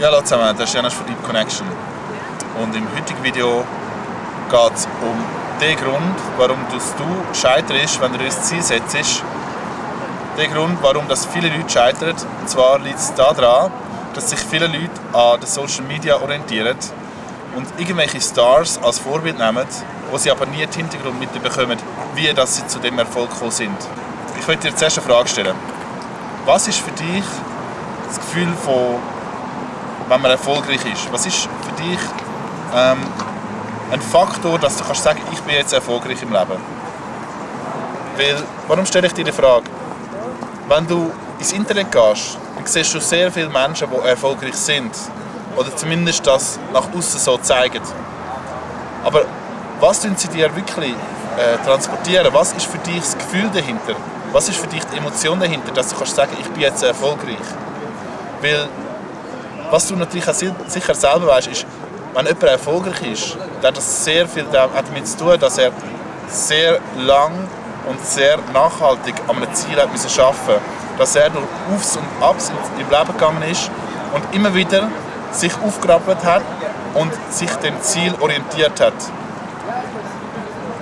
Ja, hallo zusammen, das ist Janis von Deep Connection. Und im heutigen Video geht es um den Grund, warum du scheiterst, wenn du dir ein Ziel setzt. Der Grund, warum das viele Leute scheitern. Und zwar liegt es daran, dass sich viele Leute an den Social Media orientieren und irgendwelche Stars als Vorbild nehmen, wo sie aber nie den Hintergrund mitbekommen, wie dass sie zu dem Erfolg gekommen sind. Ich möchte dir zuerst eine Frage stellen. Was ist für dich das Gefühl von, wenn man erfolgreich ist? Was ist für dich ein Faktor, dass du kannst sagen, ich bin jetzt erfolgreich im Leben? Weil, warum stelle ich dir die Frage? Wenn du ins Internet gehst, dann siehst du sehr viele Menschen, die erfolgreich sind. Oder zumindest das nach außen so zeigen. Aber was tun sie dir wirklich transportieren? Was ist für dich das Gefühl dahinter? Was ist für dich die Emotion dahinter, dass du kannst sagen, ich bin jetzt erfolgreich? Weil, was du natürlich auch sicher selber weißt, ist, wenn jemand erfolgreich ist, dann hat das sehr viel damit zu tun, dass er sehr lang und sehr nachhaltig an einem Ziel hat müssen arbeiten, dass er durch Aufs und Abs im Leben gegangen ist und immer wieder sich aufgerappelt hat und sich dem Ziel orientiert hat.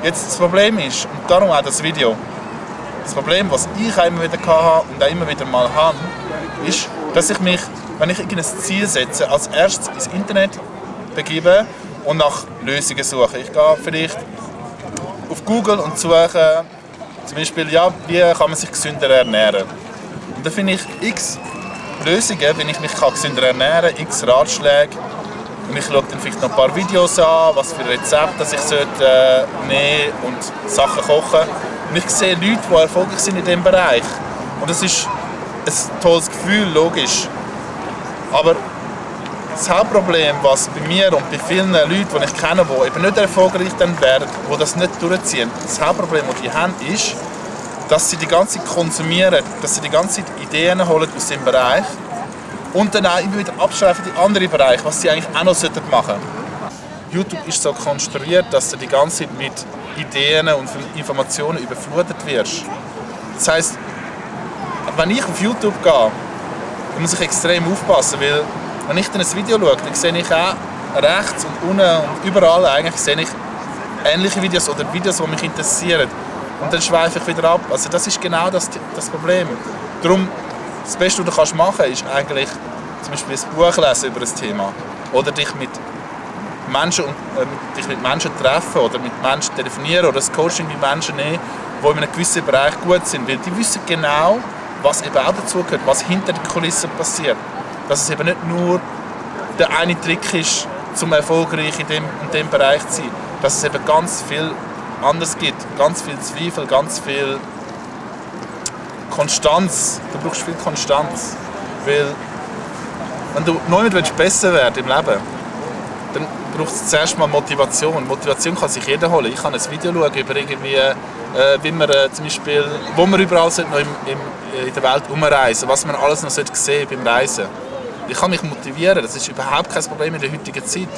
Jetzt das Problem ist, und darum auch das Video, das Problem, was ich auch immer wieder hatte und auch immer wieder mal habe, ist, dass ich mich, wenn ich irgendein Ziel setze, als erstes ins Internet begebe und nach Lösungen suche. Ich gehe vielleicht auf Google und suche zum Beispiel, ja, wie kann man sich gesünder ernähren. Und dann finde ich x Lösungen, wie ich mich gesünder ernähren kann, x Ratschläge. Und ich schaue dann vielleicht noch ein paar Videos an, was für Rezepte ich nehmen und Sachen kochen. Und ich sehe Leute, die erfolgreich sind in diesem Bereich. Und das ist ein tolles Gefühl, logisch. Aber das Hauptproblem, was bei mir und bei vielen Leuten, die ich kenne, die eben nicht erfolgreich dann werden, die das nicht durchziehen, das Hauptproblem, das die haben, ist, dass sie die ganze Zeit konsumieren, dass sie die ganze Zeit Ideen holen aus diesem Bereich und dann auch immer wieder abschreiben in andere Bereiche, was sie eigentlich auch noch machen sollten. YouTube ist so konstruiert, dass du die ganze Zeit mit Ideen und Informationen überflutet wirst. Das heisst, wenn ich auf YouTube gehe, dann muss ich extrem aufpassen, weil wenn ich dann ein Video schaue, dann sehe ich auch rechts und unten und überall eigentlich sehe ich ähnliche Videos oder Videos, die mich interessieren. Und dann schweife ich wieder ab. Also das ist genau das Problem. Darum, das Beste, was du machen kannst, ist eigentlich zum Beispiel ein Buch lesen über ein Thema. Oder dich mit Menschen treffen oder mit Menschen telefonieren oder ein Coaching mit Menschen nehmen, die in einem gewissen Bereich gut sind. Weil die wissen genau, was eben auch dazu gehört, was hinter den Kulissen passiert. Dass es eben nicht nur der eine Trick ist, zum erfolgreich in dem Bereich zu sein. Dass es eben ganz viel anders gibt. Ganz viel Zweifel, ganz viel Konstanz. Du brauchst viel Konstanz. Weil, wenn du neu besser werden im Leben, dann braucht es zuerst mal Motivation. Motivation kann sich jeder holen. Ich kann ein Video schauen über irgendwie, wie man zum Beispiel, wo man überall noch in der Welt umreisen, was man alles noch sehen beim Reisen. Ich kann mich motivieren, das ist überhaupt kein Problem in der heutigen Zeit.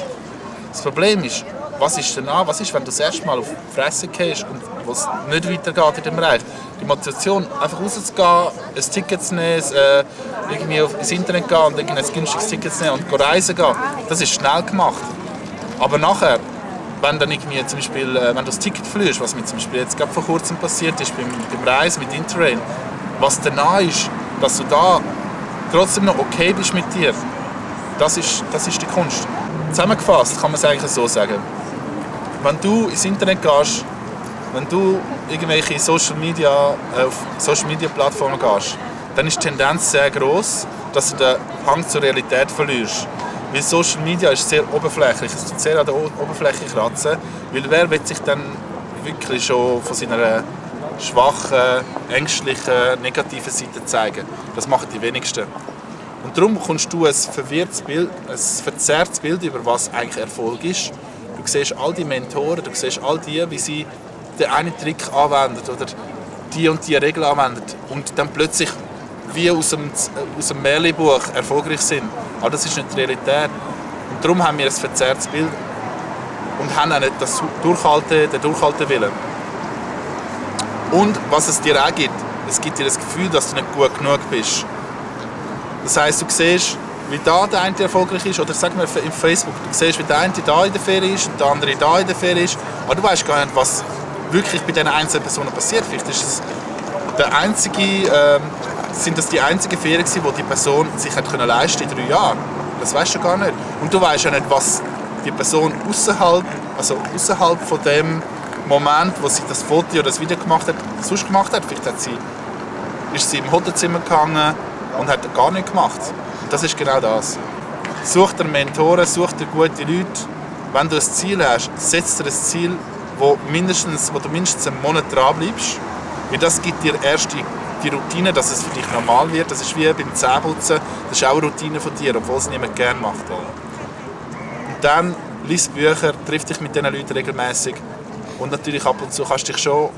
Das Problem ist, was ist danach? Was ist, wenn du das erste Mal auf die Fresse gehst und es nicht weitergeht in dem Bereich? Die Motivation, einfach rauszugehen, ein Ticket zu nehmen, irgendwie ins Internet gehen und ein günstiges Ticket zu nehmen und reisen gehen, das ist schnell gemacht. Aber nachher, wenn dann irgendwie zum Beispiel, wenn du das Ticket fliegst, was mir zum Beispiel jetzt gerade vor kurzem passiert ist beim Reisen mit Interrail, was danach ist, dass du da trotzdem noch okay bist mit dir, das ist die Kunst. Zusammengefasst kann man es eigentlich so sagen. Wenn du ins Internet gehst, wenn du irgendwelche Social Media Plattformen gehst, dann ist die Tendenz sehr groß, dass du den Hang zur Realität verlierst. Weil Social Media ist sehr oberflächlich, es tut sehr an der Oberfläche kratzen, weil wer will sich dann wirklich schon von seiner schwachen, ängstlichen, negativen Seite zeigen? Das machen die wenigsten. Und darum bekommst du ein verzerrtes Bild über was eigentlich Erfolg ist. Du siehst all die Mentoren, du siehst all die, wie sie den einen Trick anwenden oder die und die Regel anwenden und dann plötzlich wie aus dem Märchenbuch erfolgreich sind. Aber das ist nicht die Realität. Und darum haben wir ein verzerrtes Bild und haben auch nicht den Durchhaltewillen. Und was es dir auch gibt, es gibt dir das Gefühl, dass du nicht gut genug bist. Das heisst, du siehst, wie da der eine erfolgreich ist, oder sag mal in Facebook, du siehst, wie der eine da in der Ferie ist und der andere da in der Ferie ist, aber du weißt gar nicht, was wirklich bei diesen einzelnen Personen passiert. Vielleicht ist es sind das die einzigen Ferien gewesen, die die Person sich hat können leisten in 3 Jahren. Das weißt du gar nicht. Und du weißt ja nicht, was die Person außerhalb von dem Moment, wo sie das Foto oder das Video gemacht hat, sonst gemacht hat. Vielleicht ist sie im Hotelzimmer gegangen und hat gar nichts gemacht. Und das ist genau das. Such dir Mentoren, such dir gute Leute. Wenn du ein Ziel hast, setz dir ein Ziel, wo du mindestens einen Monat dran bleibst. Weil das gibt dir erst die Routine, dass es für dich normal wird. Das ist wie beim Zähneputzen. Das ist auch eine Routine von dir, obwohl es niemand gerne macht. Und dann lies Bücher, triff dich mit diesen Leuten regelmäßig. Und natürlich ab und zu kannst du dich schon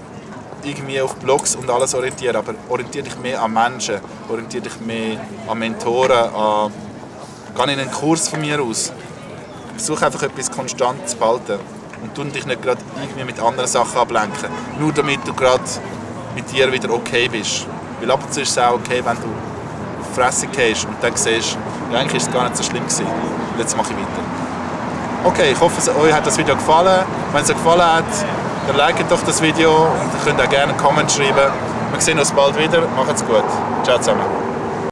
irgendwie auf Blogs und alles orientieren, aber orientiere dich mehr an Menschen, orientiere dich mehr an Mentoren, geh in einen Kurs von mir aus. Versuch einfach etwas konstant zu behalten und tu dich nicht gerade irgendwie mit anderen Sachen ablenken, nur damit du gerade mit dir wieder okay bist. Weil ab und zu ist es auch okay, wenn du auf die Fresse gehst und dann siehst, ja, eigentlich ist es gar nicht so schlimm gewesen. Jetzt mache ich weiter. Okay, ich hoffe, euch hat das Video gefallen. Wenn es euch gefallen hat, dann liked doch das Video und ihr könnt auch gerne einen Comment schreiben. Wir sehen uns bald wieder. Macht's gut. Ciao zusammen.